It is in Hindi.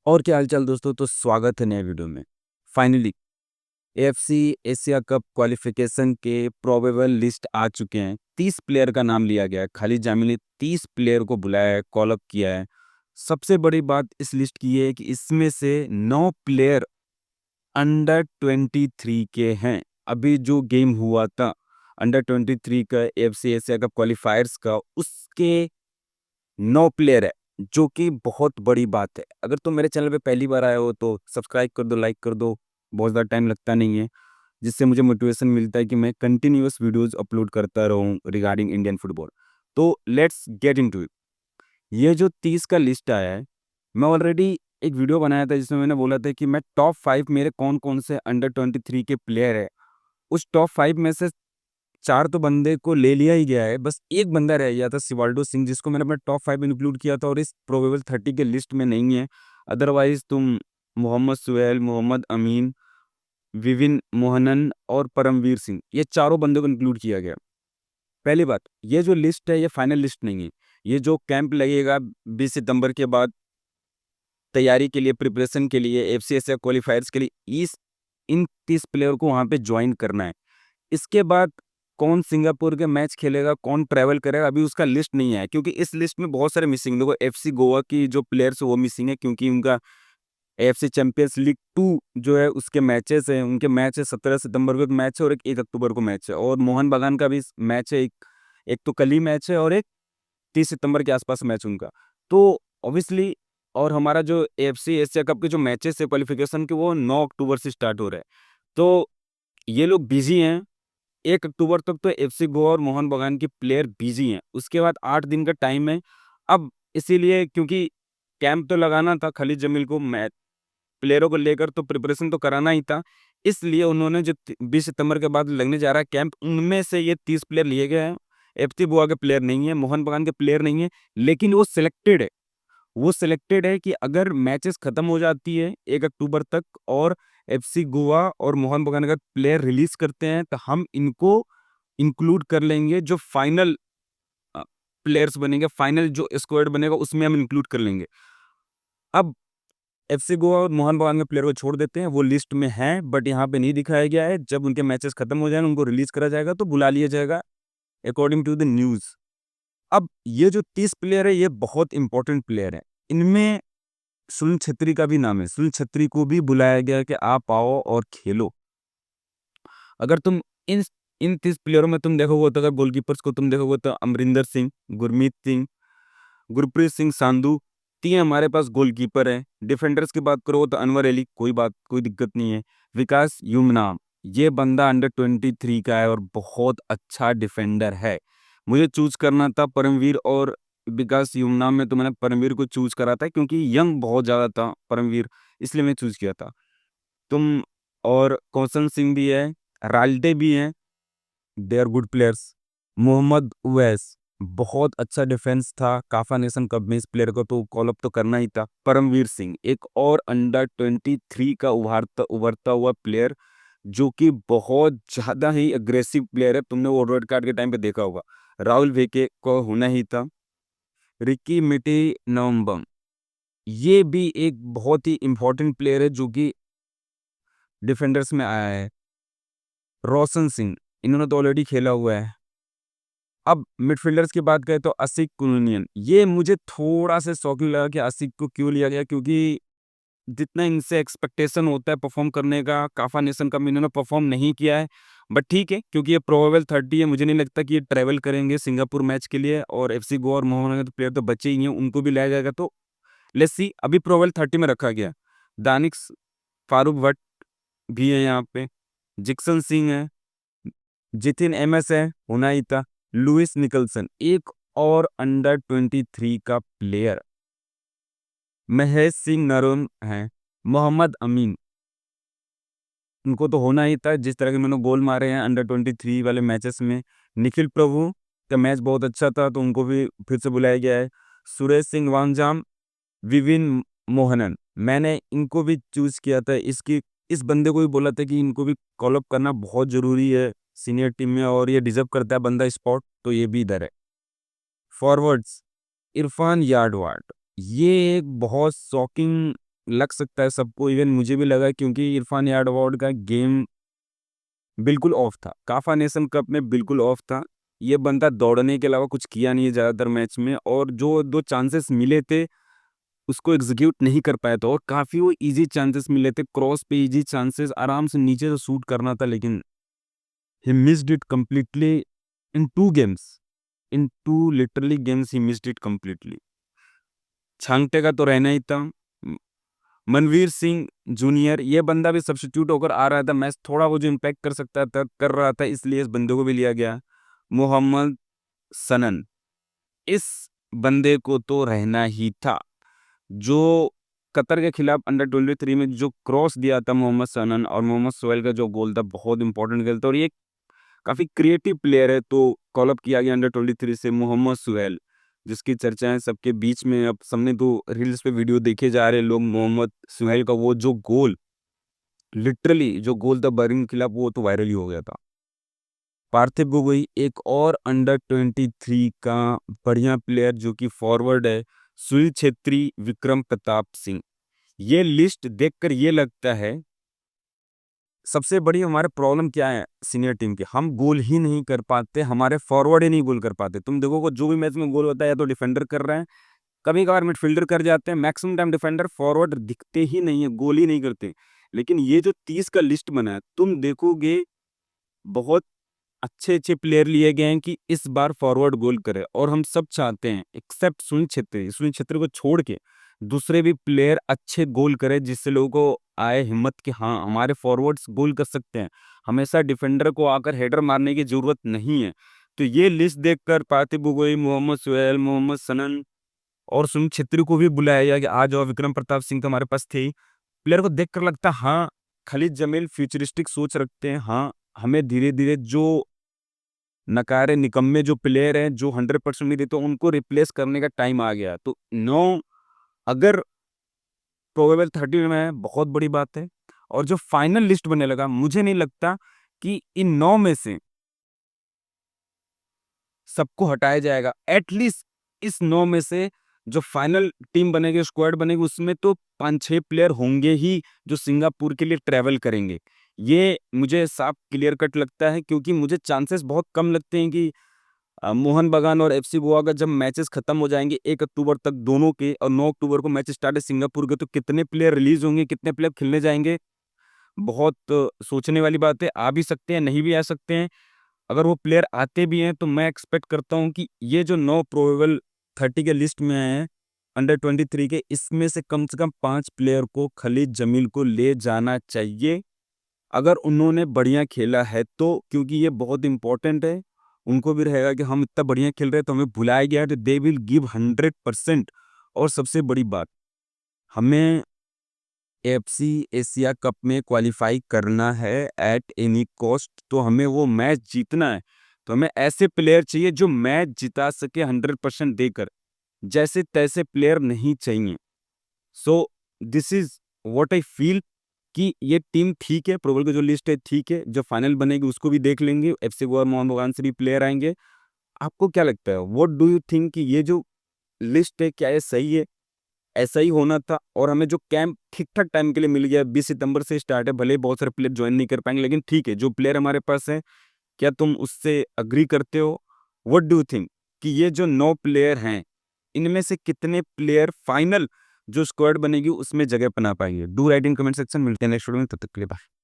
और क्या हालचाल दोस्तों। तो स्वागत है नए वीडियो में। Finally AFC Asia cup qualification के प्रोबेबल लिस्ट आ चुके हैं। 30 प्लेयर का नाम लिया गया है। खालिद जामी ने 30 प्लेयर को बुलाया है, कॉल अप किया है। सबसे बड़ी बात इस लिस्ट की ये है कि इसमें से 9 प्लेयर अंडर 23 के हैं। अभी जो गेम हुआ था अंडर 23 का एएफसी एशिया कप क्वालिफायर्स का, उसके 9 प्लेयर है, जो कि बहुत बड़ी बात है। अगर तुम मेरे चैनल पे पहली बार आए हो तो सब्सक्राइब कर दो, लाइक कर दो। बहुत ज़्यादा टाइम लगता नहीं है, जिससे मुझे मोटिवेशन मिलता है कि मैं कंटिन्यूअस वीडियोस अपलोड करता रहूं रिगार्डिंग इंडियन फुटबॉल। तो लेट्स गेट इनटू इट। ये जो 30 का लिस्ट आया है, मैं ऑलरेडी एक वीडियो बनाया था जिसमें मैंने बोला था कि मैं टॉप 5 मेरे कौन-कौन से अंडर 23 के प्लेयर है। उस टॉप 5 में से 4 तो बंदे को ले लिया ही गया है, बस एक बंदा रह गया था सिवाल्डो सिंह, जिसको मैंने अपने टॉप 5 में इंक्लूड किया था और इस प्रोबेबल 30 के लिस्ट में नहीं है। अदरवाइज़ तुम मोहम्मद सुहैल, मोहम्मद अमीन, विविन मोहनन और परमवीर सिंह, ये चारों बंदों को इंक्लूड किया गया। पहली बात, ये जो लिस्ट है ये फाइनल लिस्ट नहीं है। ये जो कैंप लगेगा 20 सितंबर के बाद तैयारी के लिए, प्रिपरेशन के लिए, एफसी एशिया क्वालिफायर्स के लिए, इस इन 30 प्लेयर को वहाँ पे जॉइन करना है। इसके बाद कौन सिंगापुर के मैच खेलेगा, कौन ट्रैवल करेगा, अभी उसका लिस्ट नहीं है, क्योंकि इस लिस्ट में बहुत सारे मिसिंग। देखो, एफसी गोवा की जो प्लेयर्स वो मिसिंग है, क्योंकि उनका एएफसी चैंपियंस लीग 2 जो है उसके मैचेस हैं। उनके मैच है 17 सितंबर को एक मैच है और एक 1 अक्टूबर को मैच है। और मोहन बागान का भी मैच है, एक एक तो कल ही मैच है और एक 30 सितंबर के आसपास मैच उनका। तो ऑब्वियसली, और हमारा जो एएफसी एशिया कप के जो मैचेस है क्वालिफिकेशन के, वो 9 अक्टूबर से स्टार्ट हो रहे हैं। तो ये लोग बिजी हैं। 1 अक्टूबर तक तो एफसी गोवा और मोहन बागान के प्लेयर बिजी हैं। उसके बाद 8 दिन का टाइम है। अब इसीलिए, क्योंकि कैंप तो लगाना था खालिद जमील को, मैच प्लेयरों को लेकर तो प्रिपरेशन तो कराना ही था। इसलिए उन्होंने जो 20 सितंबर के बाद लगने जा रहा है कैंप, उनमें से ये 30 प्लेयर लिए गए हैं। एफसी गोवा के प्लेयर नहीं है, मोहन बागान के प्लेयर नहीं है, लेकिन वो सिलेक्टेड है कि अगर मैचेस खत्म हो जाती है 1 अक्टूबर तक और एफसी गोवा और मोहन बगान का प्लेयर रिलीज करते हैं, तो हम इनको इंक्लूड कर लेंगे। जो फाइनल प्लेयर्स बनेंगे, फाइनल जो स्क्वाड बनेगा, उसमें हम इंक्लूड कर लेंगे। अब एफसी गोवा और मोहन बगान के प्लेयर को छोड़ देते हैं, वो लिस्ट में हैं बट यहाँ पे नहीं दिखाया गया है। जब उनके मैचेस खत्म हो जाए, उनको रिलीज करा जाएगा तो बुला लिया जाएगा अकॉर्डिंग टू द न्यूज़। अब ये जो 30 प्लेयर है, ये बहुत इंपॉर्टेंट प्लेयर है। इनमें सुनील छेत्री का भी नाम है। सुनील छेत्री को भी बुलाया गया कि आप आओ और खेलो। अगर तुम इन इन 30 प्लेयरों में तुम देखोगे, तो अगर गोलकीपर्स को तुम देखोगे तो अमरिंदर सिंह, गुरमीत सिंह, गुरप्रीत सिंह सांधू, 3 हमारे पास गोलकीपर हैं। डिफेंडर्स की बात करो तो अनवर अली, कोई दिक्कत नहीं है। विकास युमनाम, ये बंदा अंडर 23 का है और बहुत अच्छा डिफेंडर है। मुझे चूज करना था परमवीर और विकास युमनाम में, तो मैंने परमवीर को चूज करा था क्योंकि यंग बहुत ज़्यादा था परमवीर, इसलिए मैं चूज किया था। तुम और कौशन सिंह भी है, राल्टे भी हैं, they are good players. Mohammed Uvais, बहुत अच्छा डिफेंस था। काफा नेशन कप में इस प्लेयर को तो कॉल अप तो करना ही था। परमवीर सिंह, एक और अंडर 23 का उभरता हुआ प्लेयर, जो कि बहुत ज़्यादा ही अग्रेसिव प्लेयर है। तुमने वो रेड कार्ड के टाइम पे देखा होगा। राहुल वेके को होना ही था। रिकी मिटी नवम्बम, ये भी एक बहुत ही इंपॉर्टेंट प्लेयर है जो कि डिफेंडर्स में आया है। रोशन सिंह, इन्होंने तो ऑलरेडी खेला हुआ है। अब मिडफील्डर्स की बात करें तो आशिक कुलूनियन, ये मुझे थोड़ा सा शॉकिंग लगा कि आशिक को क्यों लिया गया, क्योंकि जितना इनसे एक्सपेक्टेशन होता है परफॉर्म करने का, काफा नेशन कप में इन्होंने परफॉर्म नहीं किया है। बट ठीक है, क्योंकि ये प्रोबेबल 30 है, मुझे नहीं लगता कि ये ट्रैवल करेंगे सिंगापुर मैच के लिए। और एफसी गोवा और मोहन तो प्लेयर तो बचे ही हैं, उनको भी लाया जाएगा। तो लेट्स सी, अभी प्रोबेबल 30 में रखा गया। दानिश फारूक भट्ट भी है यहाँ पे, जिक्सन सिंह है, जितिन एमएस है, हुनाई था, लुइस निकलसन, एक और अंडर 23 का प्लेयर महेश सिंह नरोन है, मोहम्मद अमीन, उनको तो होना ही था जिस तरह के मैंने गोल मारे हैं अंडर 23 वाले मैचेस में। निखिल प्रभु का मैच बहुत अच्छा था तो उनको भी फिर से बुलाया गया है। सुरेश सिंह वांगजाम, विविन मोहनन, मैंने इनको भी चूज किया था। इस बंदे को भी बोला था कि इनको भी कॉल अप करना बहुत जरूरी है सीनियर टीम में, और ये डिजर्व करता है बंदा स्पॉट, तो ये भी इधर है। फॉरवर्ड्स, इरफान यार्डवाड, ये एक बहुत शॉकिंग लग सकता है सबको, इवन मुझे भी लगा, क्योंकि इरफान यादव का गेम बिल्कुल ऑफ था। काफा नेशन कप में बिल्कुल ऑफ था। ये बंदा दौड़ने के अलावा कुछ किया नहीं है ज़्यादातर मैच में, और जो 2 चांसेस मिले थे, उसको एग्जीक्यूट नहीं कर पाया था, और काफ़ी वो ईज़ी चांसेस मिले थे, क्रॉस पे ईज़ी चांसेस, आराम से नीचे से शूट करना था, लेकिन he missed it completely in 2 games. In 2 literally games he missed it completely. Chhangte का तो रहना ही था। मनवीर सिंह जूनियर, ये बंदा भी सब्स्टिट्यूट होकर आ रहा था, मैच थोड़ा वो जो इम्पैक्ट कर सकता था कर रहा था, इसलिए इस बंदे को भी लिया गया। मोहम्मद सनन, इस बंदे को तो रहना ही था। जो कतर के खिलाफ अंडर 23 में जो क्रॉस दिया था मोहम्मद सनन, और मोहम्मद सोहेल का जो गोल था, बहुत इंपॉर्टेंट गोल था, और ये काफ़ी क्रिएटिव प्लेयर है, तो कॉल अप किया गया अंडर 23 से मोहम्मद सुहेल, जिसकी चर्चाएं सबके बीच में। अब सबने तो रील्स पे वीडियो देखे जा रहे हैं लोग, मोहम्मद सुहेल का वो जो गोल, लिटरली जो गोल था बहरीन के खिलाफ, वो तो वायरल ही हो गया था। पार्थिव गोगोई एक और अंडर 23 का बढ़िया प्लेयर जो कि फॉरवर्ड है, सुनील छेत्री, विक्रम प्रताप सिंह। ये लिस्ट देखकर ये लगता है, सबसे बड़ी हमारे प्रॉब्लम क्या है सीनियर टीम की, हम गोल ही नहीं कर पाते, हमारे फॉरवर्ड ही नहीं गोल कर पाते। तुम देखोगे जो भी मैच में गोल होता है, या तो डिफेंडर कर रहे हैं, कभी कभार मिडफील्डर कर जाते हैं, मैक्सिमम टाइम डिफेंडर, फॉरवर्ड दिखते ही नहीं है, गोल ही नहीं करते। लेकिन ये जो 30 का लिस्ट बना है, तुम देखोगे बहुत अच्छे-अच्छे प्लेयर लिए गए हैं कि इस बार फॉरवर्ड गोल करे, और हम सब चाहते हैं एक्सेप्ट सुनील छेत्री, सुनील छेत्री को छोड़ के दूसरे भी प्लेयर अच्छे गोल करे, जिससे लोगों को आए हिम्मत कि हाँ, हमारे फॉरवर्ड्स गोल कर सकते हैं। हमेशा डिफेंडर को आकर हेडर मारने की ज़रूरत नहीं है। तो ये लिस्ट देखकर पार्थिव गोगोई, मोहम्मद सुहेल, मोहम्मद सनन और सुनील छेत्री को भी बुलाया गया कि आ जाओ, विक्रम प्रताप सिंह तो हमारे पास थे ही। प्लेयर को देखकर लगता है हाँ, खालिद जमील फ्यूचरिस्टिक सोच रखते हैं। हाँ, हमें धीरे-धीरे जो नकारे निकम्मे जो प्लेयर हैं, जो 100% नहीं देते, उनको रिप्लेस करने का टाइम आ गया। तो 9 अगर प्रोबेबल 30 में है, बहुत बड़ी बात है। और जो फाइनल लिस्ट बनने लगा, मुझे नहीं लगता कि इन 9 में से सबको हटाया जाएगा। एटलीस्ट इस 9 में से जो फाइनल टीम बनेगी, स्क्वाड बनेगी, उसमें तो 5-6 प्लेयर होंगे ही जो सिंगापुर के लिए ट्रैवल करेंगे। ये मुझे साफ क्लियर कट लगता है, क्योंकि मुझे चांसेस बहुत कम लगते हैं कि मोहन बगान और एफसी गोवा का जब मैचेस खत्म हो जाएंगे 1 अक्टूबर तक दोनों के, और 9 अक्टूबर को मैच स्टार्ट है सिंगापुर के, तो कितने प्लेयर रिलीज होंगे, कितने प्लेयर खेलने जाएंगे, बहुत सोचने वाली बात है। आ भी सकते हैं, नहीं भी आ सकते हैं। अगर वो प्लेयर आते भी हैं, तो मैं एक्सपेक्ट करता हूँ कि ये जो 9 प्रोबेबल 30 के लिस्ट में आए हैं अंडर 23 के, इसमें से कम 5 प्लेयर को, खलीद जमील को ले जाना चाहिए, अगर उन्होंने बढ़िया खेला है तो, क्योंकि ये बहुत इंपॉर्टेंट है। उनको भी रहेगा कि हम इतना बढ़िया खेल रहे हैं, तो हमें बुलाया गया है, तो दे विल गिव 100%। और सबसे बड़ी बात, हमें एफसी एशिया कप में क्वालिफाई करना है एट एनी कॉस्ट, तो हमें वो मैच जीतना है। तो हमें ऐसे प्लेयर चाहिए जो मैच जिता सके 100% देकर, जैसे तैसे प्लेयर नहीं चाहिए। So this is what I feel कि ये टीम ठीक है, प्रोबेबल की जो लिस्ट है ठीक है, जो फाइनल बनेगी उसको भी देख लेंगे, एफसी गोवा मोहन बगान से भी प्लेयर आएंगे। आपको क्या लगता है, व्हाट डू यू थिंक कि ये जो लिस्ट है, क्या ये सही है, ऐसा ही होना था, और हमें जो कैंप ठीक-ठाक टाइम के लिए मिल गया, 20 सितंबर से स्टार्ट है, भले ही बहुत सारे प्लेयर जॉइन नहीं कर पाएँगे, लेकिन ठीक है, जो प्लेयर हमारे पास हैं, क्या तुम उससे एग्री करते हो? व्हाट डू यू थिंक कि ये जो 9 प्लेयर हैं, इनमें से कितने प्लेयर फाइनल जो स्क्वाड बनेगी उसमें जगह बना पाएँगे? Do right in comment section. मिलते हैं नेक्स्ट वीडियो में, तब तक के लिए बाय।